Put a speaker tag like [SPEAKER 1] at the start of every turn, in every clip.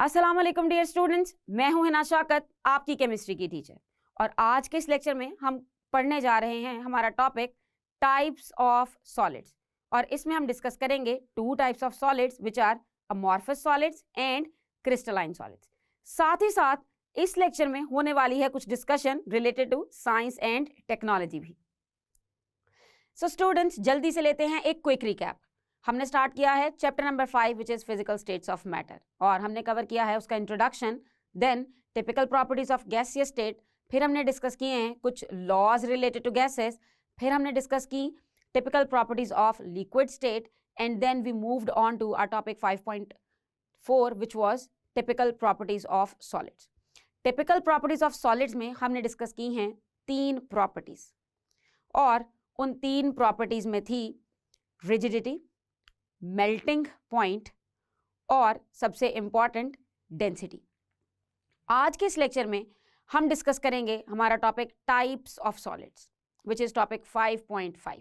[SPEAKER 1] अस्सलाम वालेकुम dear students, मैं हूं हिना शौकत, आपकी केमिस्ट्री की टीचर। और आज के इस लेक्चर में हम पढ़ने जा रहे हैं हमारा टॉपिक टाइप्स ऑफ सॉलिड्स। और इसमें हम डिस्कस करेंगे two types of solids which are amorphous solids and crystalline solids. साथ ही साथ इस लेक्चर में होने वाली है कुछ discussion related to science and technology भी। सो स्टूडेंट्स, जल्दी से लेते हैं एक क्विक रिकैप। हमने स्टार्ट किया है chapter number 5 which is physical states of matter, और हमने कवर किया है उसका introduction, then typical properties of gaseous state, फिर हमने डिस्कस किए हैं कुछ लॉज रिलेटेड टू गैसेस, फिर हमने डिस्कस की typical properties of liquid state, and then we moved on to our topic 5.4 which was typical properties of solids. Typical properties of solids में हमने डिस्कस की हैं 3 प्रॉपर्टीज, और उन 3 प्रॉपर्टीज में थी रिजिडिटी, मेल्टिंग पॉइंट और सबसे इंपॉर्टेंट डेंसिटी। आज के इस लेक्चर में हम डिस्कस करेंगे हमारा topic types of solids which is topic 5.5।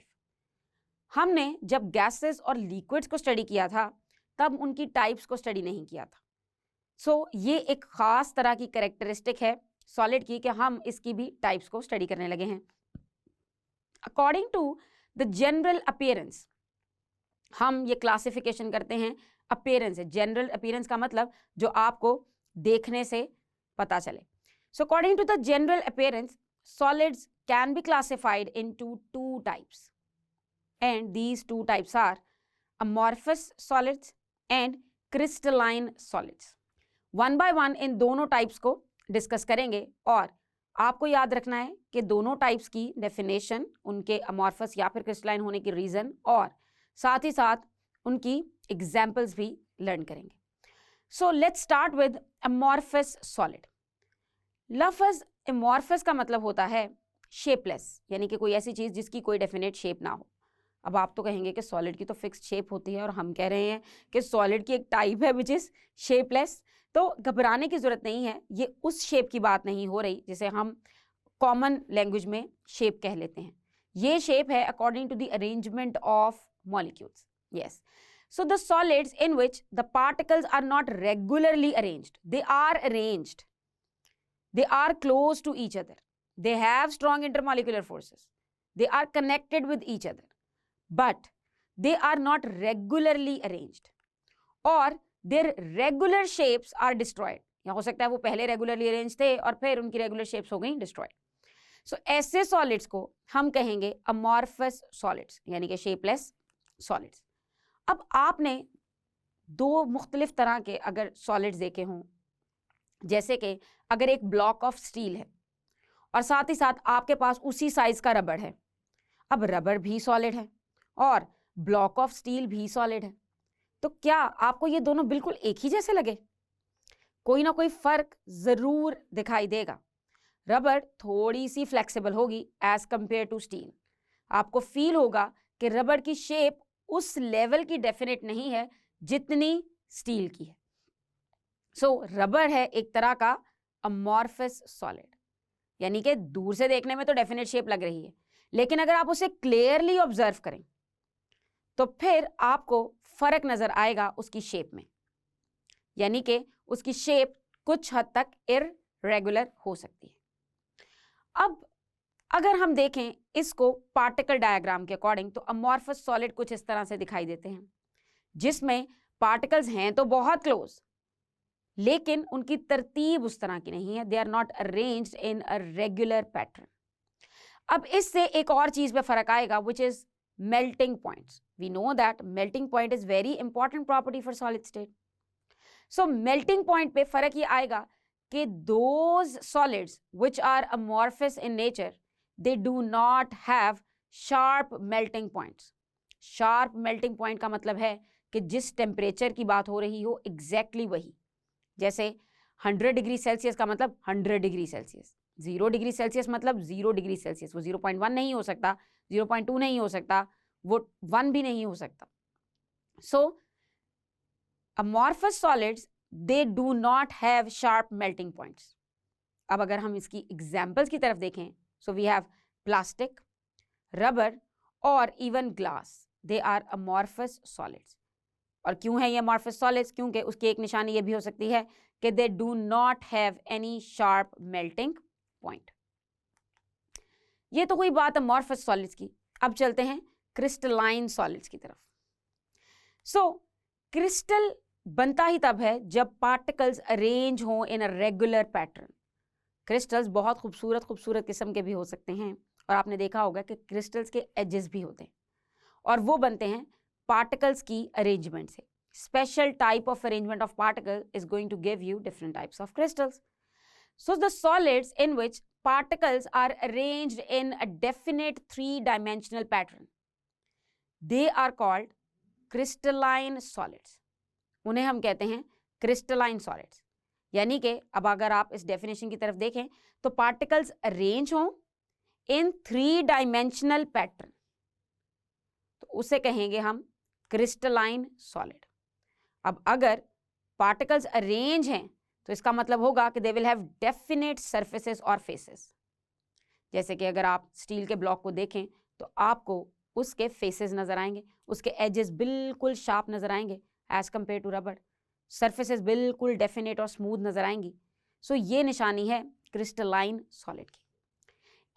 [SPEAKER 1] हमने जब गैसेस और लिक्विड्स को स्टडी किया था तब उनकी टाइप्स को स्टडी नहीं किया था। सो ये एक खास तरह की कैरेक्टरिस्टिक है सॉलिड की कि हम इसकी भी टाइप्स को स्टडी करने लगे हैं। According to the general appearance, हम ये क्लासिफिकेशन करते हैं अपीयरेंस है। जनरल अपीयरेंस का मतलब जो आपको देखने से पता चले। So according to the general appearance, solids can be classified into 2 types, and these 2 types are amorphous solids and crystalline solids. One by one इन दोनों टाइप्स को डिस्कस करेंगे, और आपको याद रखना है कि दोनों टाइप्स की डेफिनेशन, उनके अमॉर्फस या फिर क्रिस्टलाइन होने की रीजन, और साथ ही साथ उनकी एग्जाम्पल्स भी लर्न करेंगे। So let's start with amorphous solid. लफ्ज अमॉर्फस का मतलब होता है शेपलेस, यानी कि कोई ऐसी चीज जिसकी कोई डेफिनेट शेप ना हो। अब आप तो कहेंगे कि सॉलिड की तो फिक्स्ड शेप होती है, और हम कह रहे हैं कि सॉलिड की एक टाइप है विच इज शेपलेस। तो घबराने की जरूरत नहीं है, ये उस शेप की बात नहीं हो रही जिसे हम कॉमन लैंग्वेज में शेप कह लेते हैं। ये शेप है according to the arrangement of molecules. Yes. So the solids in which the particles are not regularly arranged, they are arranged. They are close to each other. They have strong intermolecular forces. They are connected with each other. But they are not regularly arranged. Or their regular shapes are destroyed. या हो सकता है वो पहले regularly arranged थे और फिर उनकी regular shapes हो गई destroyed. So ऐसे solids को हम कहेंगे amorphous solids, यानी कि shapeless सॉलिड्स। अब आपने 2 मुख्तलिफ तरह के अगर सॉलिड्स देखे हों, जैसे कि अगर एक ब्लॉक ऑफ स्टील है और साथ ही साथ आपके पास उसी साइज का रबड़ है। अब रबड़ भी सॉलिड है और ब्लॉक ऑफ स्टील भी सॉलिड है, तो क्या आपको ये दोनों बिल्कुल एक ही जैसे लगे? कोई ना कोई फर्क जरूर दिखाई देगा। रबड़ थोड़ी सी फ्लेक्सिबल होगी एज कंपेयर टू स्टील। आपको फील होगा कि रबड़ की शेप उस लेवल की डेफिनेट नहीं है जितनी स्टील की है। सो रबड़ है एक तरह का अमॉर्फस सॉलिड, यानी कि दूर से देखने में तो डेफिनेट शेप लग रही है, लेकिन अगर आप उसे क्लियरली ऑब्जर्व करें तो फिर आपको फर्क नजर आएगा उसकी शेप में, यानी कि उसकी शेप कुछ हद तक इररेगुलर हो सकती है। अब अगर हम देखें इसको पार्टिकल डायग्राम के अकॉर्डिंग, तो अमॉर्फस सॉलिड कुछ इस तरह से दिखाई देते हैं, जिसमें पार्टिकल्स हैं तो बहुत क्लोज, लेकिन उनकी तरतीब उस तरह की नहीं है। They are not arranged in a regular pattern. अब इससे एक और चीज पे फर्क आएगा which is melting points. We know that melting point is very important property for solid state. So melting point पे फर्क ये आएगा कि those solids which are amorphous in nature, they do not have sharp melting points. Sharp melting point का मतलब है कि जिस टेम्परेचर की बात हो रही हो exactly वही, जैसे 100 डिग्री सेल्सियस का मतलब 100 डिग्री सेल्सियस, 0 डिग्री सेल्सियस मतलब 0 डिग्री सेल्सियस। वो 0.1 नहीं हो सकता, 0.2 नहीं हो सकता, वो 1 भी नहीं हो सकता। So amorphous solids they do not have sharp melting points. अब अगर हम इसकी एग्जाम्पल्स की तरफ देखें, so we have plastic, rubber or even glass. They are amorphous solids. और क्यों है ये अमॉर्फस सॉलिड्स? क्योंकि उसकी एक निशानी ये भी हो सकती है कि they do not have any sharp melting point. ये तो कोई बात अमॉर्फस सॉलिड्स की। अब चलते हैं क्रिस्टलाइन सॉलिड्स की तरफ। सो क्रिस्टल बनता ही तब है जब पार्टिकल्स अरेंज हों इन अ रेगुलर पैटर्न। क्रिस्टल्स बहुत खूबसूरत खूबसूरत किस्म के भी हो सकते हैं, और आपने देखा होगा कि क्रिस्टल्स के एजेस भी होते हैं, और वो बनते हैं पार्टिकल्स की अरेंजमेंट से। Special type of arrangement of particle is going to give you different types of crystals. So the solids in which particles are arranged in a definite three-dimensional pattern, they are called crystalline solids. उन्हें हम कहते हैं crystalline solids. यानी कि अब अगर आप इस डेफिनेशन की तरफ देखें तो पार्टिकल्स अरेंज हों इन थ्री डायमेंशनल पैटर्न, तो उसे कहेंगे हम क्रिस्टलाइन सॉलिड. अब अगर पार्टिकल्स अरेंज हैं तो इसका मतलब होगा कि they will have definite surfaces और फेसेस. जैसे कि अगर आप स्टील के ब्लॉक को देखें तो आपको उसके फेसेस नजर आएंगे, उसके एजेस बिल्कुल शार्प नजर आएंगे as compare to rubber. Surfaces बिल्कुल डेफिनेट और स्मूथ नजर आएंगी. सो ये निशानी है क्रिस्टलाइन सॉलिड की.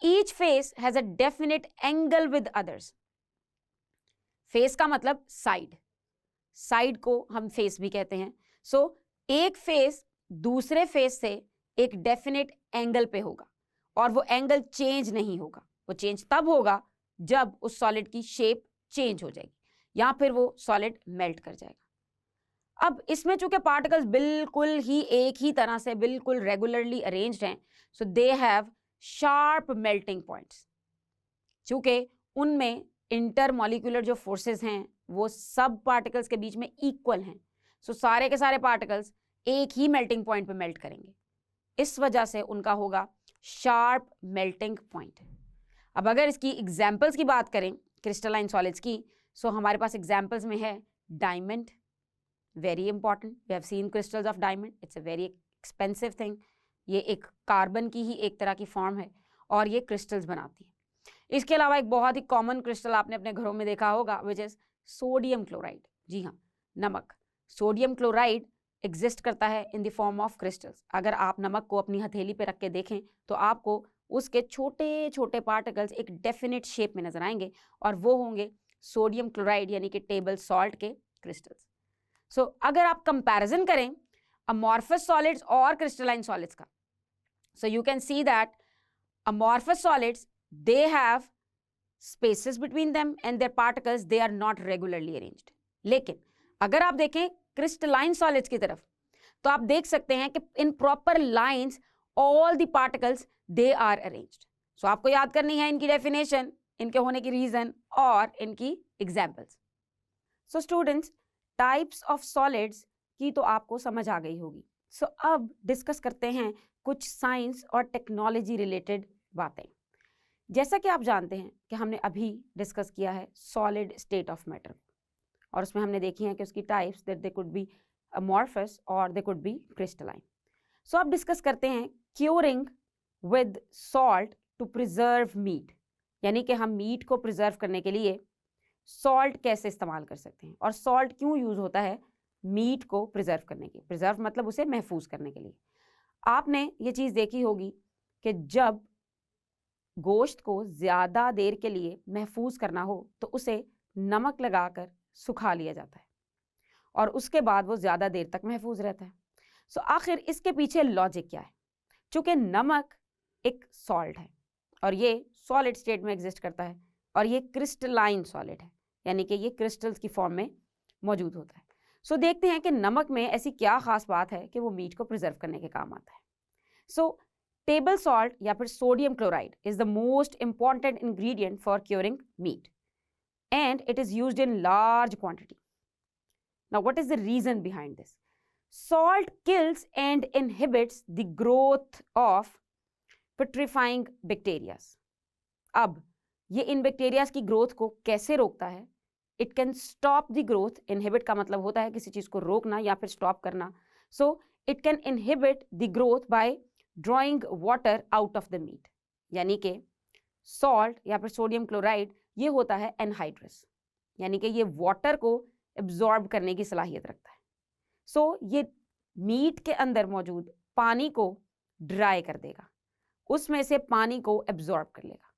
[SPEAKER 1] Each face has a definite angle with others. Face का मतलब साइड, साइड को हम फेस भी कहते हैं. सो एक फेस दूसरे फेस से एक डेफिनेट एंगल पे होगा, और वो एंगल चेंज नहीं होगा. वो चेंज तब होगा जब उस सॉलिड की शेप चेंज हो जाएगी या फिर वो सॉलिड मेल्ट कर जाएगा. अब इसमें चूंकि पार्टिकल्स बिल्कुल ही एक ही तरह से बिल्कुल रेगुलरली अरेंज्ड हैं, so they have sharp melting points. चूंकि उनमें इंटरमॉलिक्यूलर जो फोर्सेस हैं वो सब पार्टिकल्स के बीच में इक्वल हैं, सो सारे के सारे पार्टिकल्स एक ही मेल्टिंग पॉइंट पे मेल्ट करेंगे. इस वजह से उनका होगा शार्प मेल्टिंग पॉइंट. अब अगर इसकी एग्जाम्पल्स की बात करें क्रिस्टलाइन सॉलिड्स की, सो हमारे पास एग्जाम्पल्स में है diamond. Very important, we have seen crystals of diamond. It's a very expensive thing. ये एक कार्बन की ही एक तरह की फॉर्म है और ये क्रिस्टल्स बनाती है. इसके अलावा एक बहुत ही कॉमन क्रिस्टल आपने अपने घरों में देखा होगा, विच इज सोडियम क्लोराइड. जी हाँ, नमक. सोडियम क्लोराइड एग्जिस्ट करता है in the form of crystals. अगर आप नमक को अपनी हथेली पे रख के देखें तो आपको उसके छोटे छोटे पार्टिकल्स एक डेफिनेट शेप में नजर आएंगे, और वो होंगे सोडियम क्लोराइड यानी कि टेबल सॉल्ट के क्रिस्टल्स. सो अगर आप कंपैरिजन करें अमॉर्फस सॉलिड्स और क्रिस्टलाइन सॉलिड्स का, so you can see that amorphous solids they have spaces between them and their particles they are not regularly arranged. लेकिन अगर आप देखें क्रिस्टलाइन सॉलिड्स की तरफ तो आप देख सकते हैं कि in proper lines all the particles they are arranged. So आपको याद करनी है इनकी डेफिनेशन, इनके होने की रीजन और इनकी examples. So students, types of solids की तो आपको समझ आ गई होगी. सो अब डिस्कस करते हैं कुछ साइंस और टेक्नोलॉजी रिलेटेड बातें. जैसा कि आप जानते हैं कि हमने अभी डिस्कस किया है सॉलिड स्टेट ऑफ मैटर, और उसमें हमने देखी हैं कि उसकी types that they could be amorphous और they could be crystalline. So अब डिस्कस करते हैं curing with salt to preserve meat. यानी कि हम मीट को प्रिजर्व करने के लिए सॉल्ट कैसे इस्तेमाल कर सकते हैं, और सॉल्ट क्यों यूज होता है मीट को प्रिजर्व करने के. प्रिजर्व मतलब उसे महफूज करने के लिए. आपने ये चीज़ देखी होगी कि जब गोश्त को ज़्यादा देर के लिए महफूज करना हो तो उसे नमक लगाकर सुखा लिया जाता है, और उसके बाद वो ज़्यादा देर तक महफूज रहता है. सो आखिर इसके पीछे लॉजिक क्या है? चूँकि नमक एक सॉल्ट है और ये सॉलिड स्टेट में एग्जिस्ट करता है, और ये क्रिस्टलाइन सॉलिड है यानी कि ये क्रिस्टल्स की फॉर्म में मौजूद होता है. सो देखते हैं कि नमक में ऐसी क्या खास बात है कि वो मीट को प्रिजर्व करने के काम आता है. सो टेबल सॉल्ट या फिर sodium chloride is the most important ingredient for curing meat, and it is used in large quantity. Now, what is the reason behind this? Salt kills and inhibits the growth of putrefying bacteria. अब ये इन bacterias की growth को कैसे रोकता है? It can stop the growth. Inhibit का मतलब होता है किसी चीज को रोकना या फिर स्टॉप करना. So it can inhibit the growth by drawing water out of the meat. यानी कि सॉल्ट या फिर सोडियम क्लोराइड ये होता है एनहाइड्रस, यानी कि ये वाटर को एब्जॉर्ब करने की सलाहियत रखता है। सो ये मीट के अंदर मौजूद पानी को ड्राई कर देगा, उसमें से पानी को एब्जॉर्ब कर लेगा।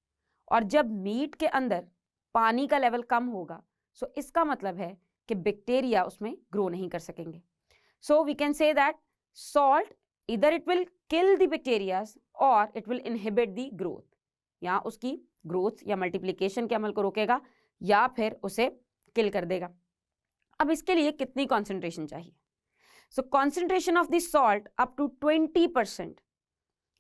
[SPEAKER 1] और जब मीट के अंदर पानी का लेवल कम होगा, सो इसका मतलब है कि बैक्टीरिया उसमें ग्रो नहीं कर सकेंगे। So we can say that salt इधर it will kill the bacterias और it will inhibit the growth, या उसकी ग्रोथ या मल्टीप्लिकेशन के अमल को रोकेगा या फिर उसे किल कर देगा। अब इसके लिए कितनी कॉन्सेंट्रेशन चाहिए? So concentration of the salt up to 20%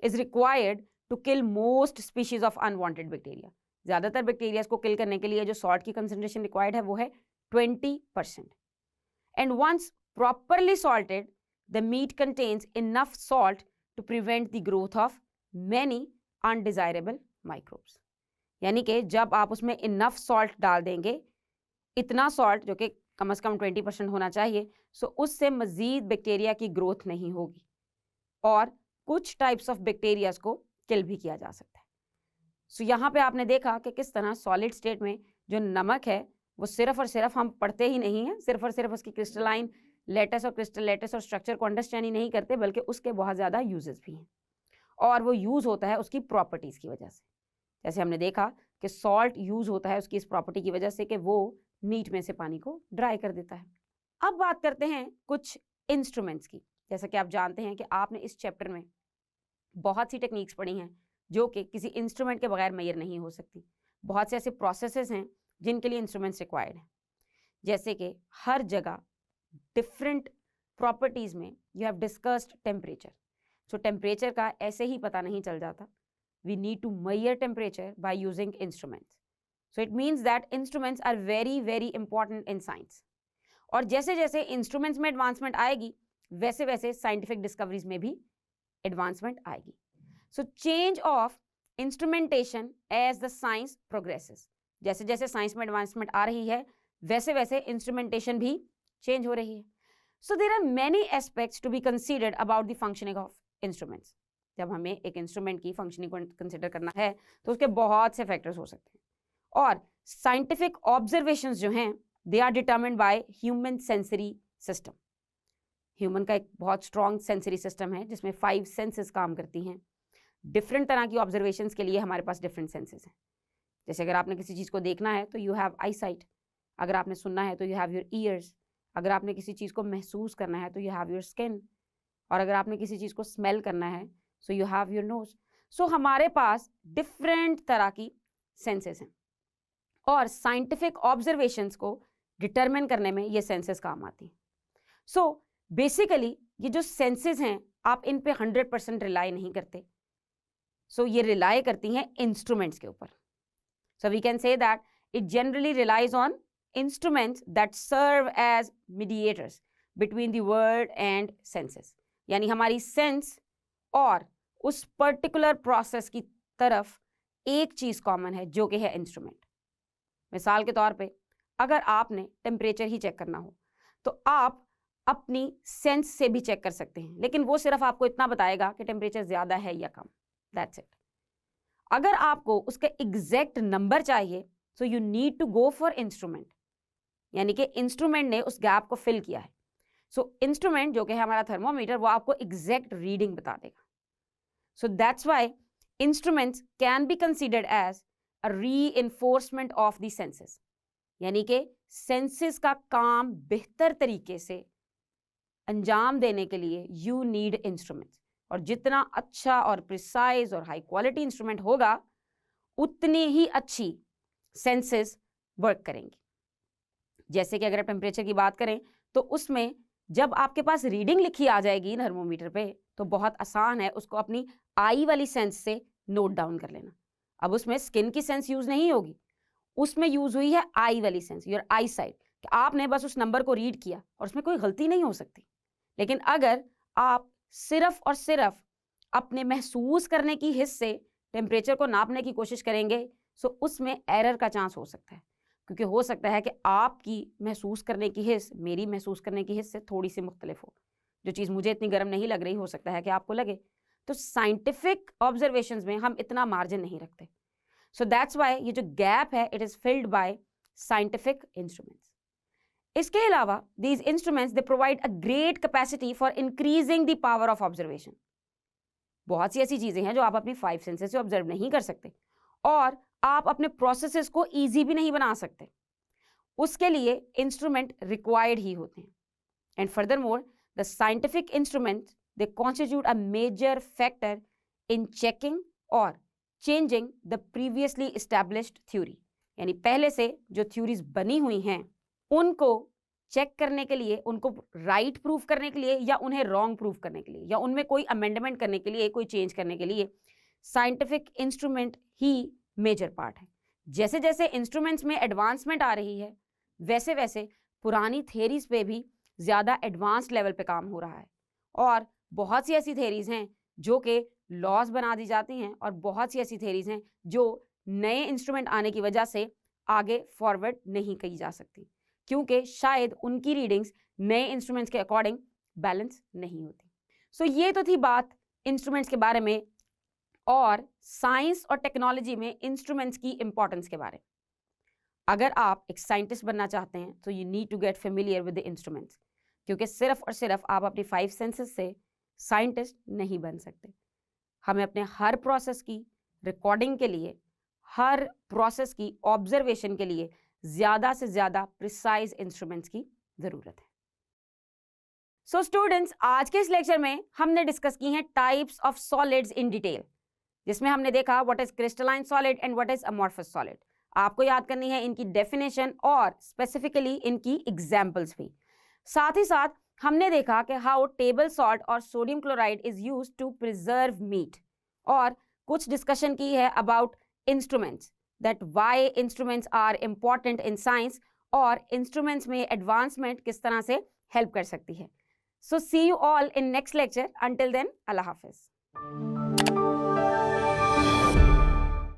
[SPEAKER 1] is required to kill most species of unwanted bacteria. ज्यादातर बैक्टीरिया को किल करने के लिए जो सॉल्ट की कंसेंट्रेशन रिक्वायर्ड है वो है 20%। And once properly salted the meat contains enough salt to prevent the growth of many undesirable microbes. यानी कि जब आप उसमें इनफ सॉल्ट डाल देंगे, इतना सॉल्ट जो कि कम से कम 20% होना चाहिए, सो उससे मजीद बैक्टीरिया की ग्रोथ नहीं होगी और कुछ टाइप्स ऑफ बैक्टीरियाज को किल भी किया जा सकता है। सो यहाँ पे आपने देखा कि किस तरह सॉलिड स्टेट में जो नमक है वो सिर्फ और सिर्फ हम पढ़ते ही नहीं हैं, सिर्फ और सिर्फ उसकी क्रिस्टलाइन लेटेस और क्रिस्टल लेटेस और स्ट्रक्चर को अंडरस्टैंड ही नहीं करते, बल्कि उसके बहुत ज़्यादा यूजेस भी हैं और वो यूज़ होता है उसकी प्रॉपर्टीज़ की वजह से। जैसे हमने देखा कि सॉल्ट यूज़ होता है उसकी इस प्रॉपर्टी की वजह से कि वो मीट में से पानी को ड्राई कर देता है। अब बात करते हैं कुछ इंस्ट्रूमेंट्स की। जैसा कि आप जानते हैं कि आपने इस चैप्टर में बहुत सी टेक्निक्स पढ़ी हैं जो कि किसी इंस्ट्रूमेंट के बगैर मैयर नहीं हो सकती। बहुत से ऐसे प्रोसेसेस हैं जिनके लिए इंस्ट्रूमेंट्स रिक्वायर्ड हैं। जैसे कि हर जगह डिफरेंट प्रॉपर्टीज़ में you have discussed temperature. So temperature का ऐसे ही पता नहीं चल जाता। We need to measure temperature by using instruments. So it means that instruments are very very important in science. और जैसे जैसे इंस्ट्रूमेंट्स में एडवांसमेंट आएगी वैसे वैसे साइंटिफिक डिस्कवरीज में भी एडवांसमेंट आएगी। So change of instrumentation as the science progresses. जैसे जैसे साइंस में एडवांसमेंट आ रही है वैसे वैसे इंस्ट्रूमेंटेशन भी चेंज हो रही है। So there are many aspects to be considered about the functioning of instruments. जब हमें एक इंस्ट्रूमेंट की फंक्शनिंग को कंसिडर करना है तो उसके बहुत से फैक्टर्स हो सकते हैं और साइंटिफिक ऑब्जर्वेशंस जो हैं they are determined by human sensory system. Human का एक बहुत स्ट्रॉन्ग सेंसरी सिस्टम है जिसमें 5 सेंसेस काम करती हैं। डिफरेंट तरह की ऑब्जर्वेशंस के लिए हमारे पास डिफरेंट सेंसेस हैं। जैसे अगर आपने किसी चीज़ को देखना है तो यू हैव आई साइट, अगर आपने सुनना है तो यू हैव योर ईयर्स, अगर आपने किसी चीज़ को महसूस करना है तो यू हैव योर स्किन, और अगर आपने किसी चीज़ को स्मेल करना है so you have your nose. So हमारे पास डिफरेंट तरह की सेंसेस हैं और साइंटिफिक ऑब्जर्वेशंस को डिटरमिन करने में ये सेंसेस काम आती हैं। सो बेसिकली ये जो सेंसेस हैं आप इन पे 100% रिलाई नहीं करते। सो ये रिलाई करती हैं इंस्ट्रूमेंट्स के ऊपर। So we can say that it generally relies on instruments that serve as mediators between the world and senses. यानी हमारी सेंस और उस पर्टिकुलर प्रोसेस की तरफ एक चीज़ कॉमन है जो कि है इंस्ट्रूमेंट। मिसाल के तौर पे अगर आपने टेम्परेचर ही चेक करना हो तो आप अपनी सेंस से भी चेक कर सकते हैं, लेकिन वो सिर्फ आपको इतना बताएगा कि टेम्परेचर ज़्यादा है या कम, दैट्स इट। अगर आपको उसका एग्जैक्ट नंबर चाहिए so you need to go for instrument, यानी कि इंस्ट्रूमेंट ने उस गैप को फिल किया है। सो इंस्ट्रूमेंट जो कि है हमारा थर्मोमीटर वो आपको एग्जैक्ट रीडिंग बता देगा। So that's why instruments can be considered as a reinforcement of the senses. यानी कि सेंसेस का काम बेहतर तरीके से अंजाम देने के लिए यू नीड इंस्ट्रूमेंट्स, और जितना अच्छा और प्रिसाइज और हाई क्वालिटी इंस्ट्रूमेंट होगा उतनी ही अच्छी सेंसेस वर्क करेंगी। जैसे कि अगर आप टेम्परेचर की बात करें तो उसमें जब आपके पास रीडिंग लिखी आ जाएगी थर्मोमीटर पे तो बहुत आसान है उसको अपनी आई वाली सेंस से नोट डाउन कर लेना। अब उसमें स्किन की सेंस यूज नहीं होगी, उसमें यूज हुई है आई वाली सेंस, योर आई साइट, कि आपने बस उस नंबर को रीड किया और उसमें कोई गलती नहीं हो सकती। लेकिन अगर आप सिर्फ और सिर्फ अपने महसूस करने की हिस्से से टेम्परेचर को नापने की कोशिश करेंगे सो उसमें एरर का चांस हो सकता है, क्योंकि हो सकता है कि आपकी महसूस करने की हिस्स मेरी महसूस करने की हिस्स से थोड़ी सी मुख्तलिफ हो। जो चीज़ मुझे इतनी गर्म नहीं लग रही हो सकता है कि आपको लगे। तो साइंटिफिक ऑब्जर्वेशंस में हम इतना मार्जिन नहीं रखते। सो दैट्स वाई ये जो गैप है it is filled by scientific instruments. इसके अलावा these instruments they provide a great capacity for increasing the power of observation. बहुत सी ऐसी चीजें हैं जो आप अपनी 5 सेंसेस से ऑब्जर्व नहीं कर सकते और आप अपने प्रोसेसेस को इजी भी नहीं बना सकते, उसके लिए इंस्ट्रूमेंट रिक्वायर्ड ही होते हैं. And furthermore the scientific instruments they constitute a major factor in checking और changing the previously established theory. यानी पहले से जो थ्योरीज बनी हुई हैं उनको चेक करने के लिए, उनको राइट प्रूफ करने के लिए या उन्हें रॉन्ग प्रूफ करने के लिए या उनमें कोई अमेंडमेंट करने के लिए, कोई चेंज करने के लिए साइंटिफिक इंस्ट्रूमेंट ही मेजर पार्ट है. जैसे जैसे इंस्ट्रूमेंट्स में एडवांसमेंट आ रही है वैसे वैसे पुरानी थेरीज पे भी ज़्यादा एडवांस्ड लेवल पे काम हो रहा है और बहुत सी ऐसी थेरीज हैं जो कि लॉज बना दी जाती हैं और बहुत सी ऐसी थेरीज हैं जो नए इंस्ट्रूमेंट आने की वजह से आगे फॉरवर्ड नहीं की जा सकती क्योंकि शायद उनकी रीडिंग्स नए इंस्ट्रूमेंट्स के अकॉर्डिंग बैलेंस नहीं होती. सो ये तो थी बात इंस्ट्रूमेंट्स के बारे में और साइंस और टेक्नोलॉजी में इंस्ट्रूमेंट्स की इंपॉर्टेंस के बारे में. अगर आप एक साइंटिस्ट बनना चाहते हैं तो you need to get familiar with the instruments, क्योंकि सिर्फ और सिर्फ आप अपनी 5 सेंसेस से साइंटिस्ट नहीं बन सकते. हमें अपने हर प्रोसेस की रिकॉर्डिंग के लिए, हर प्रोसेस की ऑब्जर्वेशन के लिए ज़्यादा से ज़्यादा प्रिसाइज इंस्ट्रूमेंट्स की ज़रूरत है. सो स्टूडेंट्स, आज के इस लेक्चर में हमने डिस्कस की हैं types of solids in detail, जिसमें हमने देखा what is crystalline solid and what is amorphous solid. आपको याद करनी है इनकी डेफिनेशन और स्पेसिफिकली इनकी एग्जाम्पल्स भी. साथ ही साथ हमने देखा कि हाउ टेबल सॉल्ट और sodium chloride is used to preserve meat और कुछ डिस्कशन की है about instruments, that why instruments are important in science और इंस्ट्रूमेंट्स में एडवांसमेंट किस तरह से हेल्प कर सकती है. So see you all in next lecture. Until then, अल्लाह हाफिज.